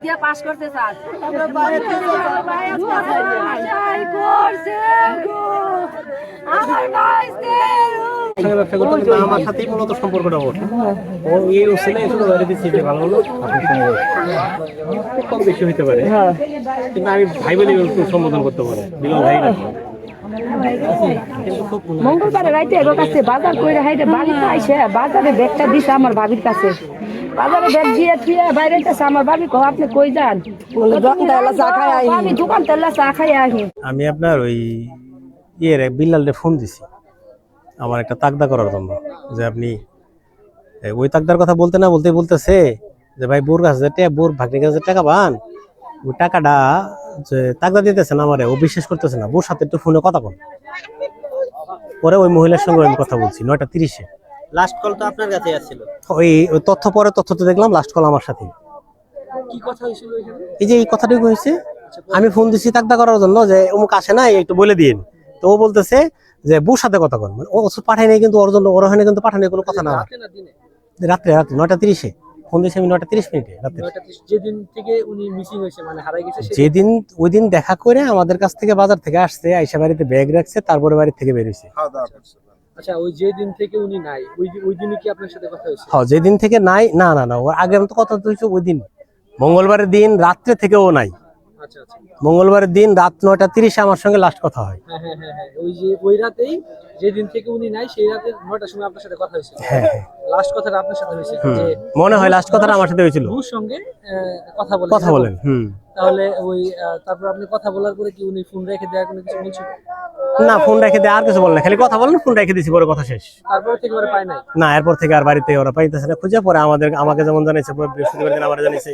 দিয়ে পাস করতে চান আমার সাথেই মূলত সম্পর্কটা ওর ও এই ওসিলা এসে বাইরে দিচ্ছি যে ভালো হলো কম বেশি হইতে পারে কিন্তু আমি ভাই বলে একটু সম্বোধন করতে পারে বিলাল ভাই না মঙ্গলবারে রাইতে এগো কাছে বাজার কইরা হাইতে বাড়িতে আইসে বাজারে ব্যাগটা দিছে আমার ভাবির কাছে বাজারে ব্যাগ দিয়ে থুয়ে বাইরে গেছে আমার ভাবি কো আপনি কই যান বলে দোকান তেলা চা খাই আই আমি দোকান তেলা চা খাই আহি আমি আপনার ওই ইয়ের বিল্লালরে ফোন দিছি আমার একটা তাকদা করার জন্য যে আপনি ওই তাকদার কথা বলতে না বলতেছে যে ভাই বোর কাছে বোর ভাগ্নির কাছে টাকা পান ওই টাকাটা যে তাকদা দিতেছে না আমারে ও বিশ্বাস করতেছে না বোর সাথে একটু ফোনে কথা বল পরে ওই মহিলার সঙ্গে আমি কথা বলছি 9:30-এ লাস্ট কল তো আপনার কাছে আসছিল ওই তথ্য পরে তথ্য তো দেখলাম লাস্ট কল আমার সাথে কি কথা হইছিল এখানে এই যে এই কথাটুকু হয়েছে আমি ফোন দিছি তাকদা করার জন্য যে অমুক আসে না একটু বলে দিন তো ও বলতেছে যে বোর সাথে কথা বল মানে ও ওষুধ পাঠায় নাই কিন্তু ওর জন্য ওর ওখানে কিন্তু পাঠানোর কোনো কথা না রাত্রে 9:30-এ ফোন দিয়েছি আমি 9:30 রাত্রে যেদিন থেকে উনি মিসিং হয়েছে মানে হারাই গেছে যেদিন ওই দিন দেখা করে আমাদের কাছ থেকে বাজার থেকে আসছে আইসা বাড়িতে ব্যাগ রাখছে তারপরে বাড়ি থেকে বের হইছে আচ্ছা ওই যেদিন থেকে উনি নাই ওই দিনই কি আপনার সাথে কথা হয়েছে হ্যাঁ যেদিন থেকে নাই না ওর আগে তো কথা হয়েছে ওই দিন মঙ্গলবারের দিন রাত্রে থেকে ও নাই আচ্ছা আচ্ছা মঙ্গলবারের দিন রাত 9:30-এ আমার সঙ্গে লাস্ট কথা হয় হ্যাঁ ওই যে ওই রাতেই যেদিন থেকে উনি নাই সেই রাতে 9টার সময় আপনার সাথে কথা হয়েছিল হ্যাঁ লাস্ট কথাটা আপনার সাথে হয়েছে যে মনে হয় লাস্ট কথাটা আমার সাথে হয়েছিল ওর সঙ্গে কথা বলেন তাহলে ওই তারপর আপনি কথা বলার পরে কি উনি ফোন রেখে দেওয়ার কোনো কিছু বলছিল না ফোন রেখে দিয়ে আর কিছু বল না খালি কথা বলেন ফোন রেখে দিছি পরে কথা শেষ তারপর থেকে ওরা পায় নাই না এরপর থেকে আর বাড়িতে ওরা পাইতেছে না খুঁজে পরে আমাকে যেমন জানাইছে বৃহস্পতিবার দিন আমার জানাইছে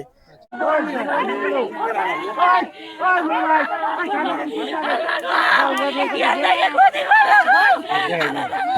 Ay,